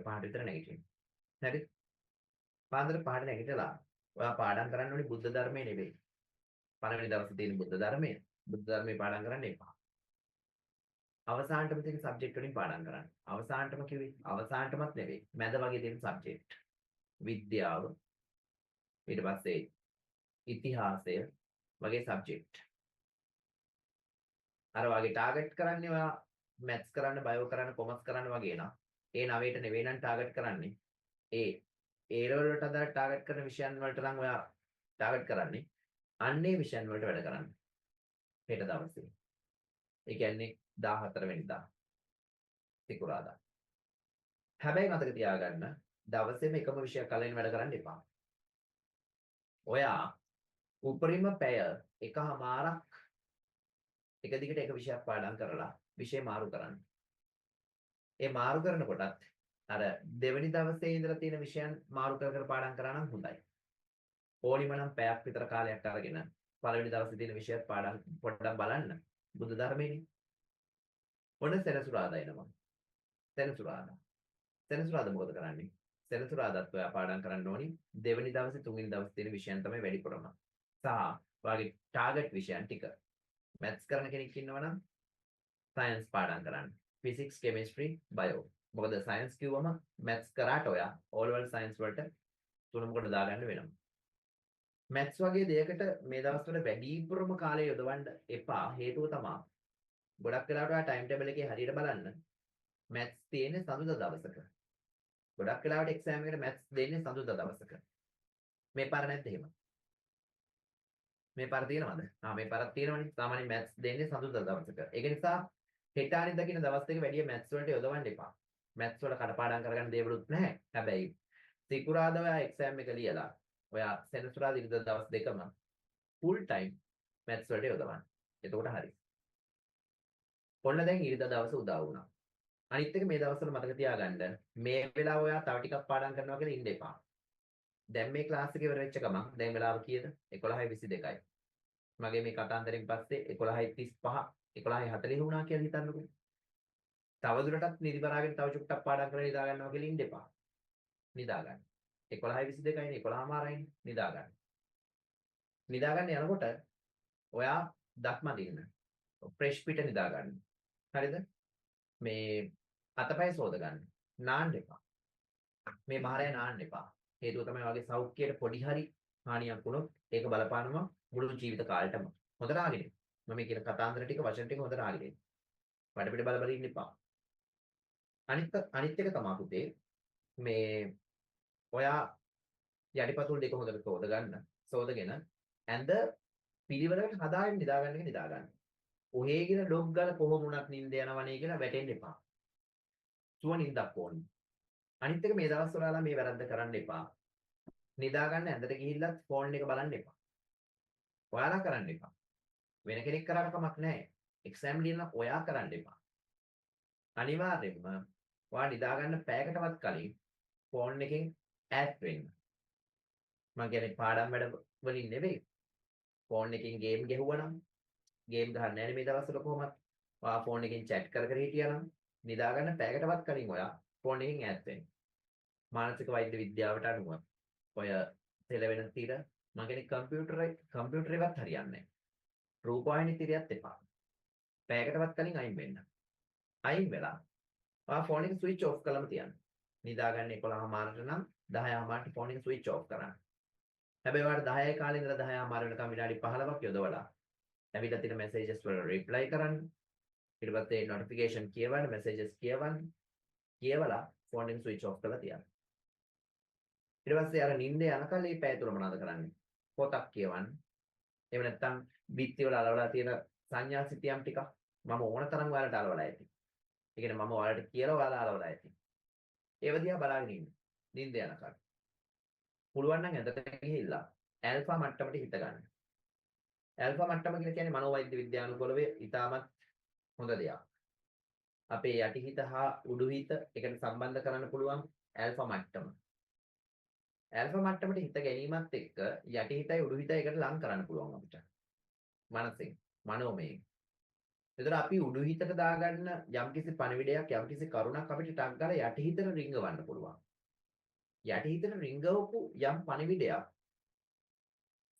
5ට විතර නැගිටින්න. හරි? පාන්දර 5ට නැගිටලා ඔයා පාඩම් කරන්න ඕනේ බුද්ධ ධර්මයේ නෙවෙයි. පළවෙනි දවසේ තියෙන බුද්ධ ධර්මයේ පාඩම් කරන්න එපා. අවසානටම තියෙන සබ්ජෙක්ට් වලින් පාඩම් කරන්න. අවසානටම කිව්වේ අවසානටමත් නෙවෙයි. මැද වගේ තියෙන සබ්ජෙක්ට්. විද්‍යාව ඊට පස්සේ ඉතිහාසය වගේ සබ්ජෙක්ට්. අර වගේ ටාගට් කරන්නේ ඔයා මැත්ස් කරන්න, බයෝ කරන්න, කොමර්ස් කරන්න වගේ නා. ඒ 9ට නෙවෙයි නම් ටාගට් කරන්නේ. ඒ ලෙවල් වලට අදාළ ටාගට් කරන විෂයන් වලට නම් ඔයා ටාගට් කරන්නේ. අන්නේ විෂයන් වලට වැඩ කරන්න. හෙට දවසේ. ඒ කියන්නේ 14 වෙනිදා. සිකුරාදා. හැබැයි මතක තියාගන්න දවසේම එකම විෂයක් අල්ලගෙන වැඩ කරන්න එපා. ඔයා උපරිම පැය එකමාරක් එක දිගට එක විෂයක් පාඩම් කරලා විෂය මාරු කරන්න. ඒ මාරු කරනකොටත් අර දෙවෙනි දවසේ ඉඳලා තියෙන විෂයන් මාරු කර කර පාඩම් කරා නම් හොඳයි. ඕනිම නම් පැයක් විතර කාලයක් අරගෙන පළවෙනි දවසේ තියෙන විෂයත් පාඩම් පොඩ්ඩක් බලන්න. බුද්ධ ධර්මයේනේ. ඔන්න සෙනසුරාදා එනවා. සෙනසුරාදා මොකද කරන්නේ? සෙනසුරාදාත් ඔයා පාඩම් කරන්න ඕනි. දෙවෙනි දවසේ තුන්වෙනි දවසේ තියෙන විෂයන් තමයි වැඩිපුරම. සහ ඔයාගේ ටාගට් විෂයන් ටික. මැත්ස් කරන කෙනෙක් ඉන්නවනම් සයන්ස් පාඩම් කරන්න. Physics, chemistry, bio. මොකද සයන්ස් කිව්වම මැත්ස් කරාට ඔයා ඕල් ලෙවල් සයන්ස් වලට තුනම කොට දාගන්න වෙනවා. මැත්ස් වගේ දෙයකට මේ දවස්වල වැඩිපුරම කාලය යොදවන්න එපා. හේතුව තමයි ගොඩක් වෙලාවට ඔයා ටයිම් ටේබල් එකේ හරියට බලන්න. මැත්ස් තියෙන්නේ සඳුදා දවසක. ගොඩක් වෙලාවට එක්සෑම් එකට මැත්ස් දෙන්නේ සඳුදා දවසක. මේ පාර නැද්ද එහෙම? මේ පාර තියෙනවද? මේ පාරක් තියෙනවනේ. සාමාන්‍ය මැත්ස් දෙන්නේ සඳුදා දවසක. ඒක නිසා හෙට අනිද්දා කියන දවස් දෙක වැඩි මැත්ස් වලට යොදවන්න එපා. මැත්ස් වල කඩපාඩම් කරගන්න දේවලුත් නැහැ. හැබැයි සිකුරාදා ඔයා එක්සෑම් එක ලියලා ඔයා සෙනසුරාදා ඉරිදා දවස් දෙකම ෆුල් ටයිම් මැත්ස් වලට යොදවන්න. එතකොට හරි. ඔන්න දැන් ඉරිදා දවස උදා වුණා. අනිත් එක මේ දවස්වල මතක තියාගන්න මේ වෙලාව ඔයා තව ටිකක් පාඩම් කරනවා කියලා ඉන්න එපා. දැන් මේ ක්ලාස් එක ඉවර වෙච්ච ගමන් දැන් වෙලාව කීයද? 11:22යි. මගේ මේ කතාන්තරෙන් පස්සේ 11:35 11:40 වුණා කියලා හිතන්නකෝ. තවදුරටත් නිදි බරාගෙන තව චුට්ටක් පාඩම් කරලා නිදා ගන්නවා කියලා ඉන්න එපා. නිදා ගන්න. 11:22යිනේ 11:00මාරයිනේ නිදා ගන්න. නිදා ගන්න යනකොට ඔයා දත් මදින්න. ෆ්‍රෙෂ් පිට නිදා ගන්න. හරිද? මේ අතපය සෝද ගන්න. නාන්න එපා. මේ බාහිරය නාන්න එපා. හේතුව තමයි වගේ සෞඛ්‍යයට පොඩි හරි හානියක් වුණොත් ඒක බලපානවා මුළු ජීවිත කාලෙටම. හොඳට ආගෙන. මම කියන කතාන්දර ටික වචන ටික හොඳට ආගෙන. වඩපිට බල බල ඉන්න එපා. අනිත් එක තමයි පුතේ මේ ඔයා යටිපතුල් දෙක හොඳට සෝද ගන්න. සෝදගෙන ඇඳ පිළිවෙලකට හදාගෙන නිදා ගන්න එක නිදා ගන්න. ඔහේ කියන ඩොග් ගාලා කොහොම වුණත් නිින්ද යනවනේ කියලා වැටෙන්න එපා. සුව නිින්දක් ඕනේ. අනිත් එක මේ දවස්වල ඔයාලා මේ වැරද්ද කරන්න එපා. නිදා ගන්න ඇඳට ගිහිල්ලත් ෆෝන් එක බලන්න එපා. ඔයාලා කරන්න එපා. වෙන කෙනෙක් කරාට කමක් නැහැ. එක්සෑම් ලියන ඔයා කරන්න එපා. අනිවාර්යයෙන්ම ඔයා නිදා ගන්න පැයකටවත් කලින් ෆෝන් එකෙන් ඈත් වෙන්න. මම කියන්නේ පාඩම් වැඩ වලින් නෙවෙයි. ෆෝන් එකෙන් ගේම් ගැහුවනම් ගේම් ගහන්න නැහැ මේ දවස්වල කොහොමද? ඔයා ෆෝන් එකෙන් chat කර කර හිටියනම් නිදා ගන්න පැයකටවත් කලින් ඔයා ෆෝන් එකෙන් ඈත් වෙන්න. මානසික වෛද්‍ය විද්‍යාවට අනුව ඔය තෙලවෙන තිර මම කියන්නේ කම්පියුටරේවත් හරියන්නේ නැහැ. රූපවාහිනී තිරයත් එපා. පැයකටවත් කලින් අයින් වෙන්න. අයින් වෙලා ඔයා ෆෝන් එක ස්විච් ඔෆ් කරලාම තියන්න. නිදා ගන්න 11:00 නම් 10:00 ෆෝන් එක ස්විච් ඔෆ් කරන්න. හැබැයි ඔයාලට 10යි කාලේ ඉඳලා 10:00 වෙනකම් විනාඩි 15ක් යොදවලා ඇවිල්ලා තියෙන මැසේජස් වල රිප්ලයි කරන්න. ඊට පස්සේ නොටිෆිකේෂන් කියවන්න, මැසේජස් කියවන්න. කියවලා ෆෝන් එක ස්විච් ඔෆ් කරලා තියන්න. ඊට පස්සේ අර නිින්ද යනකල් මේ පැය තුන මොනවද කරන්නේ? පොතක් කියවන්න. එහෙම නැත්නම් බිත්ති වල අලවලා තියෙන සංඥා සිතියම් ටික මම ඕන තරම් ඔයාලට අලවලා ඇති. ඒ කියන්නේ මම ඔයාලට කියලා ඔයාලා අලවලා ඇති. ඒව දිහා බලාගෙන ඉන්න. නිින්ද යනකල්. පුළුවන් නම් ඇඳට ගිහිල්ලා ඇල්ෆා මට්ටමට හිත ගන්න. ඇල්ෆා මට්ටම කියලා කියන්නේ මනෝවෛද්‍ය විද්‍යානුකූලව ඉතාමත් හොඳ දෙයක්. අපේ යටිහිත හා උඩුහිත එකට සම්බන්ධ කරන්න පුළුවන් ඇල්ෆා මට්ටම. ඇල්ෆා මට්ටමට හිත ගැනීමත් එක්ක යටිහිතයි උඩුහිතයි එකට ලං කරන්න පුළුවන් අපිට. මනසෙන්, මනෝමයෙන්. එතකොට අපි උඩු හිතට දාගන්න යම්කිසි පණිවිඩයක් යම්කිසි කරුණක් අපිට ටක් ගාලා යටි හිතට රිංගවන්න පුළුවන්. යටි හිතට රිංගවපු යම් පණිවිඩයක්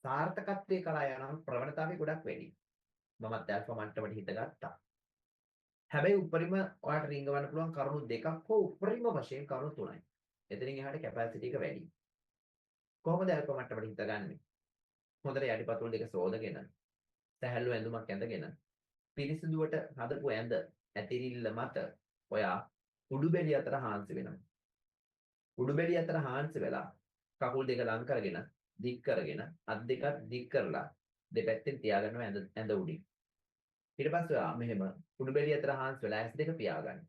සාර්ථකත්වයේ කරා යන ප්‍රවණතාවය ගොඩක් වැඩි. මමත් ඇල්ෆා මට්ටමට හිත ගත්තා. හැබැයි උඩරිම ඔයාලට රිංගවන්න පුළුවන් කරුණු දෙකක් හෝ උඩරිම වශයෙන් කරුණු තුනයි. එතනින් එහාට කැපැසිටි එක වැඩි. කොහොමද ඇල්ෆා මට්ටමට හිත ගන්නෙ? හොඳට යටිපතුල් දෙක සෝදගෙන සැහැල්ලු ඇඳුමක් ඇඳගෙන පිරිසිදුවට හදපු ඇඳ ඇතිරිල්ල මත ඔයා උඩුබෙලිය අතර හාන්සි වෙනවා. උඩුබෙලිය අතර හාන්සි වෙලා කකුල් දෙක ලං කරගෙන දික් කරගෙන අත් දෙකත් දික් කරලා දෙපැත්තෙන් තියාගන්නවා ඇඳ උඩින්. ඊට පස්සේ ඔයා මෙහෙම උඩුබෙලිය අතර හාන්සි වෙලා ඇස් දෙක පියාගන්න.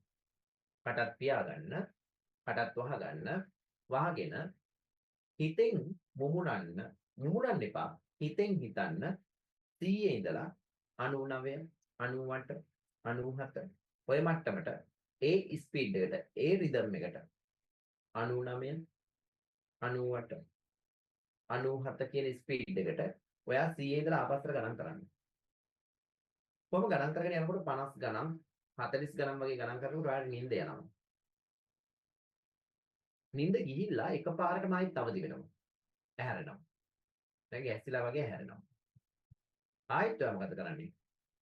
කටත් පියාගන්න, කටත් වහගන්න. වහගෙන හිතෙන් මුමුණන්න එපා. හිතෙන් හිතන්න 100 ඉඳලා 99 98 97 ඔය මට්ටමට ඒ ස්පීඩ් එකට ඒ රිද්ම් එකට 99 98 97 කියන ස්පීඩ් එකට ඔයා 100 ඉඳලා ආපස්සට ගණන් කරන්න. කොහොම ගණන් කරගෙන යනකොට 50 ගණන් 40 ගණන් වගේ ගණන් කරනකොට ඔයාලට නිින්ද යනවා. නිින්ද ගිහිල්ලා එකපාරටම ආයෙත් අවදි වෙනවා. ඇහැරෙනවා. දැන් ඇස්සිලා වගේ ඇහැරෙනවා. ආයෙත් ඔයා මොකද කරන්නේ?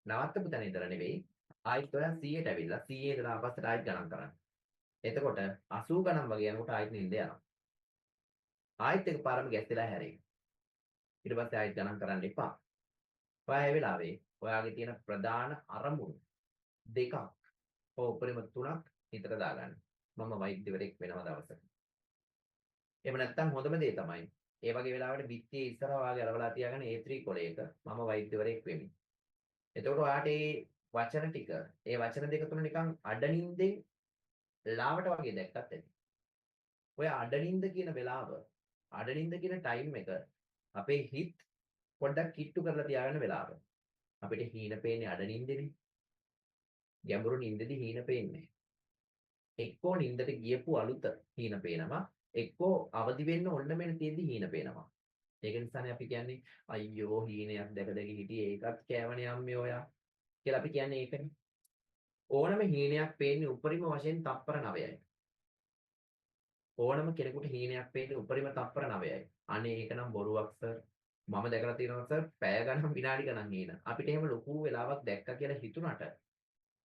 නවත්තපු තැන ඉඳලා නෙවෙයි ආයෙත් ඔයා 100ට ඇවිල්ලා 100 ඉඳලා ආපස්සට ආයෙත් ගණන් කරන්න. එතකොට 80 ගණන් වගේ යනකොට ආයෙත් නිින්ද යනවා. ආයෙත් එකපාරම ගැස්සෙලා හැරෙයි. ඊට පස්සේ ආයෙත් ගණන් කරන්න එපා. ඔයා ඒ වෙලාවේ ඔයාගේ තියෙන ප්‍රධාන අරමුණු දෙකක් හෝ උපරිම තුනක් හිතට දාගන්න. මම වෛද්‍යවරයෙක් වෙනව දවසක. එහෙම නැත්නම් හොඳම දේ තමයි ඒ වගේ වෙලාවට බිත්තියේ ඉස්සරහා වාගේ අරවලා තියාගෙන A3 කොලයක මම වෛද්‍යවරයෙක් වෙමි. එතකොට ඔයාට ඒ වචන ටික, ඒ වචන දෙක තුන නිකන් අඩනින්දෙන් ලාවට වගේ දැක්කත් ඇති. ඔය අඩනින්ද කියන වෙලාව, අඩනින්ද කියන ටයිම් එක අපේ හිත පොඩ්ඩක් කිට්ටු කරලා තියාගන්න වෙලාව. අපිට හීන පේන්නේ අඩනින්දෙනේ. ගැඹුරු නින්දදී හීන පේන්නේ. එක්කෝ නින්දට ගියපු අලුත හීන පේනවා. එක්කෝ අවදි වෙන්න ඕන්න මෙන්න තියෙද්දි හීන පේනවා. ඒක නිසානේ අපි කියන්නේ අයියෝ හීනයක් දැක දැක හිටියේ ඒකත් කෑවනේ අම්මේ ඔයා කියලා අපි කියන්නේ ඒකනේ. ඕනම හීනයක් පේන්නේ උපරිම වශයෙන් තප්පර 9යි. ඕනම කෙනෙකුට හීනයක් පේන්නේ උපරිම තප්පර 9යි. අනේ ඒක නම් බොරුවක් සර්. මම දැකලා තියෙනවා සර් පැය ගණන් විනාඩි ගණන් හීන. අපිට එහෙම ලොකු වෙලාවක් දැක්කා කියලා හිතුණට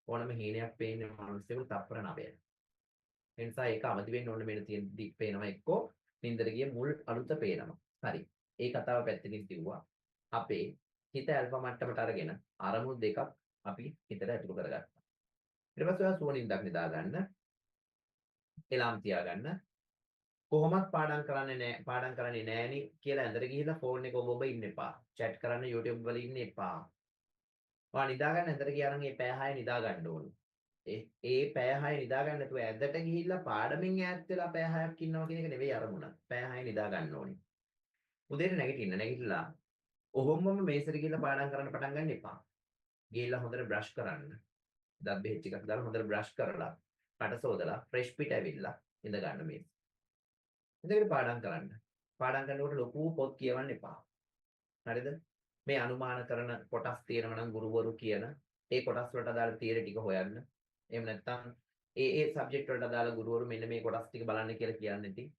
ඕනම හීනයක් පේන්නේ මිනිස්සුන්ට තප්පර 9යි. ඒ නිසා ඒක අවදි වෙන්න ඕන මෙන්න තියෙද්දි පේනවා එක්කෝ නින්දට ගිය මුල් අලුත පේනවා. හරි. ඒ කතාව පැත්තකින් තියුවා. අපේ හිත ඇල්ෆා මට්ටමට අරගෙන අරමුණු දෙකක් අපි හිතට ඇතුළු කරගත්තා. ඊට පස්සේ ඔයා සුවනින්දක් නිදා ගන්න. එලාම් තියාගන්න. කොහොමත් පාඩම් කරන්නේ නෑනේ කියලා ඇඳට ගිහිල්ලා ෆෝන් එක ඔබ ඉන්න එපා. chat කරන්න YouTube වල ඉන්න එපා. ඔයා නිදා ගන්න ඇඳට ගියා නම් ඒ පැය 6 නිදා ගන්න ඕනේ. ඒ පැය 6 නිදා ගන්න නැතුව ඇඳට ගිහිල්ලා පාඩමින් ඈත් වෙලා පැය 6ක් ඉන්නවා කියන එක නෙවෙයි අරමුණ. පැය 6 නිදා ගන්න ඕනේ. උදේට නැගිටලා ඔහොමම මේසෙට ගිහිල්ලා පාඩම් කරන්න පටන් ගන්න එපා. ගිහිල්ලා හොඳට බ්‍රෂ් කරන්න. දත් බෙහෙත් ටිකක් දාලා හොඳට බ්‍රෂ් කරලා කට සෝදලා ෆ්‍රෙෂ් පිට ඇවිල්ලා ඉඳ ගන්න මේස. ඉඳගෙන පාඩම් කරන්න. පාඩම් කරනකොට ලොකු පොත් කියවන්න එපා. හරිද? මේ අනුමාන කරන කොටස් තියෙනවා නම් ගුරුවරු කියන ඒ කොටස් වලට අදාළ තියරි ටික හොයන්න. එහෙම නැත්නම් ඒ සබ්ජෙක්ට් වලට අදාළ ගුරුවරු මෙන්න මේ කොටස් ටික බලන්න කියලා කියන්නේ නැති.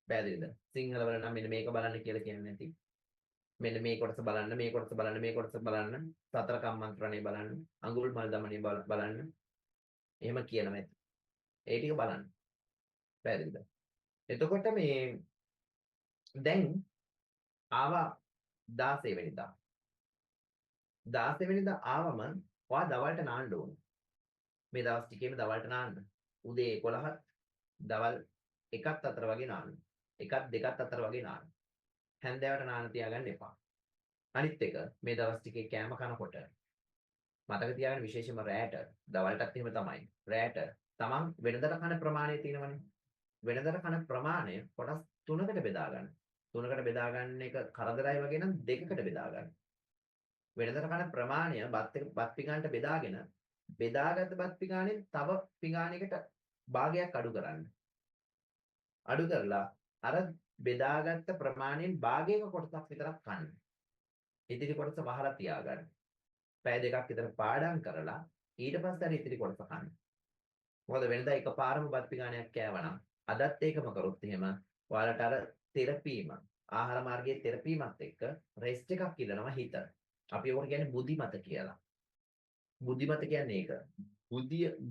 පැහැදිලිද? සිංහල වල නම් මෙන්න මේක බලන්න කියලා කියන්නේ නැති. මෙන්න මේ කොටස බලන්න, මේ කොටස බලන්න, මේ කොටස බලන්න, සතර කම්මන්ත්‍රණේ බලන්න, අඟුල් මල් දමනේ බලන්න. එහෙම කියනවා ඇති. ඒ ටික බලන්න. පැහැදිලිද? එතකොට මේ දැන් ආවා 16 වෙනිදා. 16 වෙනිදා ආවම ඔයා දවල්ට නාන්න ඕන. මේ දවස් ටිකේම දවල්ට නාන්න. උදේ 11ත් දවල් 1ත් අතර වගේ නාන්න. 1ත් 2ත් අතර වගේ නාන්න. හැන්දෑවට නාන්න තියාගන්න එපා. අනිත් එක මේ දවස් ටිකේ කෑම කනකොට මතක තියාගන්න විශේෂයෙන්ම රැයට දවල්ටත් එහෙම තමයි. රැයට තමන් වෙනදට කන ප්‍රමාණය තියෙනවනේ. වෙනදට කන ප්‍රමාණය කොටස් 3කට බෙදා ගන්න. 3කට බෙදා ගන්න එක කරදරයි වගේ නම් 2කට බෙදා ගන්න. වෙනදට කන ප්‍රමාණය බත් පිඟානට බෙදාගෙන බෙදාගත්ත බත් පිඟානෙන් තව පිඟානයකට භාගයක් අඩු කරන්න. අඩු කරලා අර බෙදාගත්ත ප්‍රමාණයෙන් භාගයක කොටසක් විතරක් කන්න. ඉදිරි කොටස වහලා තියාගන්න. පැය දෙකක් විතර පාඩම් කරලා ඊට පස්සේ අර ඉතිරි කොටස කන්න. මොකද වෙනදා එකපාරම බත් පිඟානයක් කෑවනම් අදත් ඒකම කරොත් එහෙම ඔයාලට අර තෙරපීම ආහාර මාර්ගයේ තෙරපීමත් එක්ක රෙස්ට් එකක් ඉල්ලනවා හිත. අපි ඒකට කියන්නේ බුද්ධිමත කියලා. බුද්ධිමත කියන්නේ ඒක.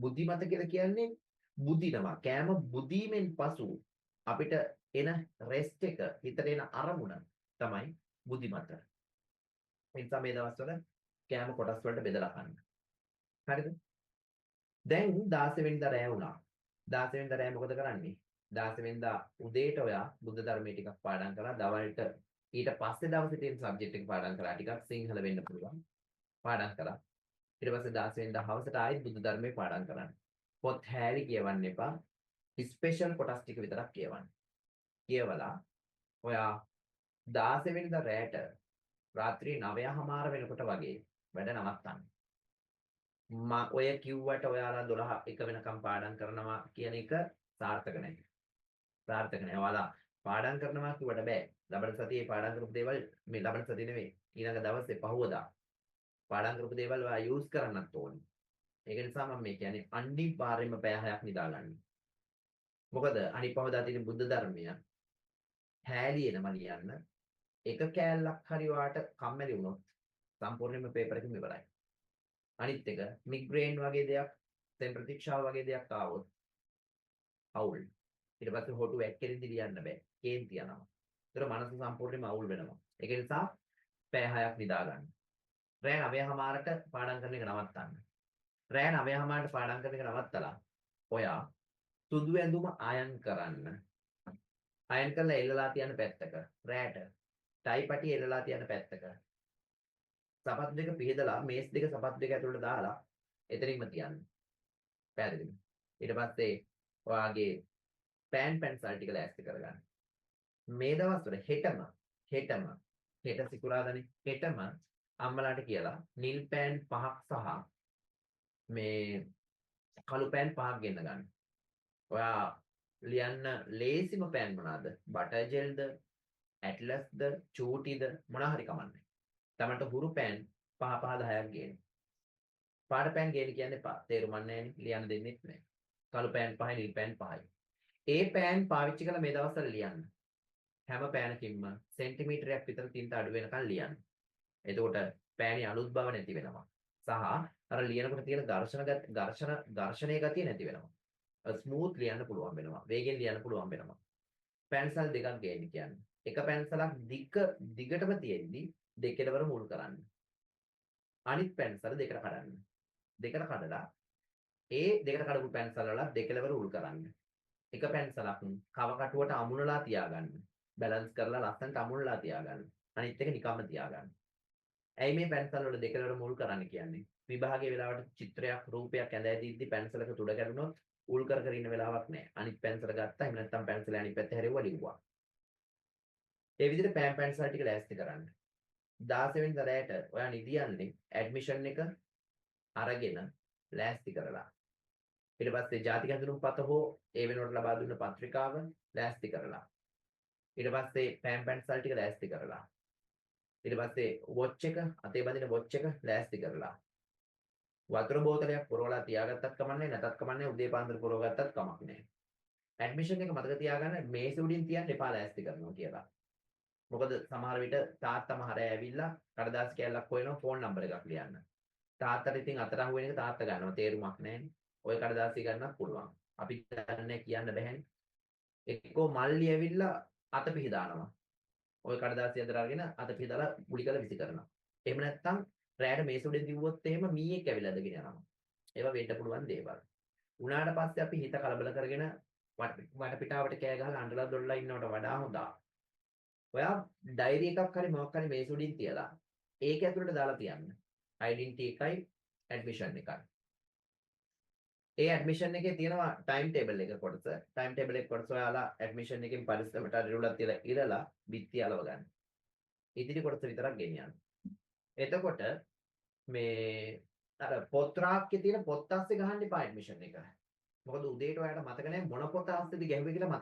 බුද්ධිමත කියලා කියන්නේ බුදිනවා. කෑම බුදීමෙන් පසු අපිට එන රෙස්ට් එක හිතට එන අරමුණ තමයි බුද්ධිමත. ඒ නිසා මේ දවස්වල කෑම කොටස් වලට බෙදලා කන්න. හරිද? දැන් 16 වෙනිදා රෑ වුණා. 16 වෙනිදා රෑ මොකද කරන්නේ? 16 වෙනිදා උදේට ඔයා බුද්ධ ධර්මයේ ටිකක් පාඩම් කරලා දවල්ට ඊට පස්සේ දවසේ තියෙන සබ්ජෙක්ට් එක පාඩම් කරලා ටිකක් සිංහල වෙන්න පුළුවන්. පාඩම් කරලා ඊට පස්සේ 16 වෙනිදා හවසට ආයෙත් බුද්ධ ධර්මයේ පාඩම් කරන්න. පොත් හැලි කියවන්න එපා. ස්පෙෂල් කොටස් ටික විතරක් කියවන්න. කියවලා ඔයා 16 වෙනිදා රෑට රාත්‍රී 9:00 වෙනකොට වගේ වැඩ නවත්තන්න. ඔය කිව්වට ඔයාලා 12 1 වෙනකම් පාඩම් කරනවා කියන එක සාර්ථක නැහැ. සාර්ථක නැහැ. ඔයාලා පාඩම් කරනවා කිව්වට බෑ. ලබන සතියේ පාඩම් කරපු දේවල් මේ ලබන සතියේ නෙවෙයි ඊළඟ දවසේ පහුවදා පාඩම් කරපු දේවල් ඔයා යූස් කරන්නත් ඕනේ. ඒක නිසා මම මේ කියන්නේ අනිවාර්යයෙන්ම පැය 6ක් නිදා ගන්න. මොකද අනිත් පහුවදා තියෙන බුද්ධ ධර්මය හැලියෙනම ලියන්න එක කෑල්ලක් හරි ඔයාට කම්මැලි වුණොත් සම්පූර්ණයෙන්ම පේපර් එකෙම ඉවරයි. අනිත් එක මිග්‍රේන් වගේ දෙයක් දැන් ප්‍රතික්ෂාව වගේ දෙයක් ආවොත් අවුල්. ඊට පස්සේ හොටු වැක්කෙරින්දි ලියන්න බෑ. කේන්ති යනවා. ඒතර මනස සම්පූර්ණයෙන්ම අවුල් වෙනවා. ඒක නිසා පැය 6ක් නිදා ගන්න. රෑ 9:00ට පාඩම් කරන එක නවත්තන්න. රෑ 9:00ට පාඩම් කරන එක නවත්තලා ඔයා සුදු ඇඳුම අයන් කරන්න. අයන් කරලා එල්ලලා තියන්න පැත්තක. රෑට ටයි පටි එල්ලලා තියන්න පැත්තක. සපත් දෙක පිහදලා මේස් දෙක සපත් දෙක ඇතුළට දාලා එතනින්ම තියන්න. පැහැදිලිද? ඊට පස්සේ ඔයාගේ පෑන් පැන්සල් ටික ලෑස්ති කරගන්න. මේ දවස්වල හෙට සිකුරාදානේ හෙටම අම්මලාට කියලා නිල් පෑන් 5ක් සහ මේ කළු පෑන් 5ක් ගෙන්න ගන්න. ඔයා ලියන්න ලේසිම පෑන් මොනවාද? බටර් ජෙල්ද, ඇට්ලස්ද, චූටිද මොනවා හරි කමන්නේ. තමන්ට හුරු පෑන් 5 10ක් ගේන්න. පාට පෑන් ගේන්න කියන්නේ එපා. තේරුම් නැහැ නේ. ලියන්න දෙන්නෙත් නැහැ. කළු පෑන් 5යි නිල් පෑන් 5යි. ඒ පෑන් පාවිච්චි කරලා මේ දවස්වල ලියන්න. හැම පෑනකින්ම සෙන්ටිමීටරයක් විතර තින්ත අඩු වෙනකන් ලියන්න. එතකොට පෑනේ අලුත් බව නැති වෙනවා. සහ අර ලියනකොට තියෙන ඝර්ෂණයේ ගතිය නැති වෙනවා. ස්මූත් ලියන්න පුළුවන් වෙනවා. වේගෙන් ලියන්න පුළුවන් වෙනවා. පැන්සල් දෙකක් ගේන්න කියන්නේ. එක පැන්සලක් දිගටම තියෙද්දි දෙකේදවර මුල් කරන්න. අනිත් පැන්සල දෙකට කඩන්න. දෙකට කඩලා ඒ දෙකට කඩපු පැන්සල් වල දෙකේදවර උල් කරන්න. එක පැන්සලක් කව කටුවට අමුණලා තියාගන්න. බැලන්ස් කරලා ලස්සනට අමුණලා තියාගන්න. අනිත් එක නිකම්ම තියාගන්න. ඇයි මේ පැන්සල් වල දෙකේදවර මුල් කරන්න කියන්නේ? විභාගයේ වෙලාවට චිත්‍රයක් රූපයක් ඇඳ ඇදිද්දි පැන්සලක තුඩ ගැටුණොත් උල් කර කර ඉන්න වෙලාවක් නැහැ. අනිත් පැන්සල ගත්තා. එහෙම නැත්නම් පැන්සල අනිත් පැත්තේ හැරෙව්වා ලිව්වා. ඒ විදිහට පැන්සල් ටික ලෑස්ති කරන්න. 16 වෙනිදා රැයට ඔයා නිදියන්නේ ඇඩ්මිෂන් එක අරගෙන ලෑස්ති කරලා. ඊට පස්සේ ජාතික හැඳුනුම්පත හෝ ඒ වෙනකොට ලබා දුන්න පත්‍රිකාව ලෑස්ති කරලා. ඊට පස්සේ පැන්සල් ටික ලෑස්ති කරලා. ඊට පස්සේ වොච් එක අතේ බඳින වොච් එක ලෑස්ති කරලා. වතුර බෝතලයක් පුරවලා තියාගත්තත් කමන්නේ නැතත් කමන්නේ උදේ පාන්දර පුරව ගත්තත් කමක් නැහැ. ඇඩ්මිෂන් එක මතක තියාගන්න මේස උඩින් තියන්න එපා ලෑස්ති කරනවා කියලා. මොකද සමහර විට තාත්තම හරය ඇවිල්ලා කඩදාසි කෑල්ලක් හොයනවා ෆෝන් නම්බර් එකක් ලියන්න. තාත්තට ඉතින් අතට අහු වෙන එක තාත්තා ගන්නවා තේරුමක් නැහැනේ. ඔය කඩදාසි ගන්නත් පුළුවන්. අපි දන්නේ කියන්න බැහැනේ. එක්කෝ මල්ලි ඇවිල්ලා අත පිහදානවා. ඔය කඩදාසි අතර අරගෙන අත පිහදලා ගුලි කරලා විසි කරනවා. එහෙම නැත්නම් රෑට මේස උඩින් දිව්වොත් එහෙම මීයක් ඇවිල්ලා ඇදගෙන යනවා. ඒවා වෙන්න පුළුවන් දේවල්. උනාට පස්සේ අපි හිත කලබල කරගෙන වටපිටාවට කෑ ගහලා අඬලා දොල්ලා ඉන්නවට වඩා හොඳා. ඔයා ඩයරි එකක් හරි මොකක් හරි මේස උඩින් තියලා ඒක ඇතුළට දාලා තියන්න. ඩෙන්ටිටි එකයි ඇඩ්මිෂන් එකයි. ඒ ඇඩ්මිෂන් එකේ තියෙනවා ටයිම් ටේබල් එක කොටස. ටයිම් ටේබල් එක කොටස ඔයාලා ඇඩ්මිෂන් එකෙන් පරිස්සමට රිරුලක් තියලා ඉරලා බිත්ති අලව ගන්න. ඉදිරි කොටස විතරක් ගෙනියන්න. එතකොට මේ අර පොත් රාක්කේ තියෙන පොත් අස්සේ ගහන්න එපා ඇඩ්මිෂන් එක. මොකද උදේට ඔයාලට මතක නැහැ මොන පොත අස්සේද ගැහුවේ කියලා මතක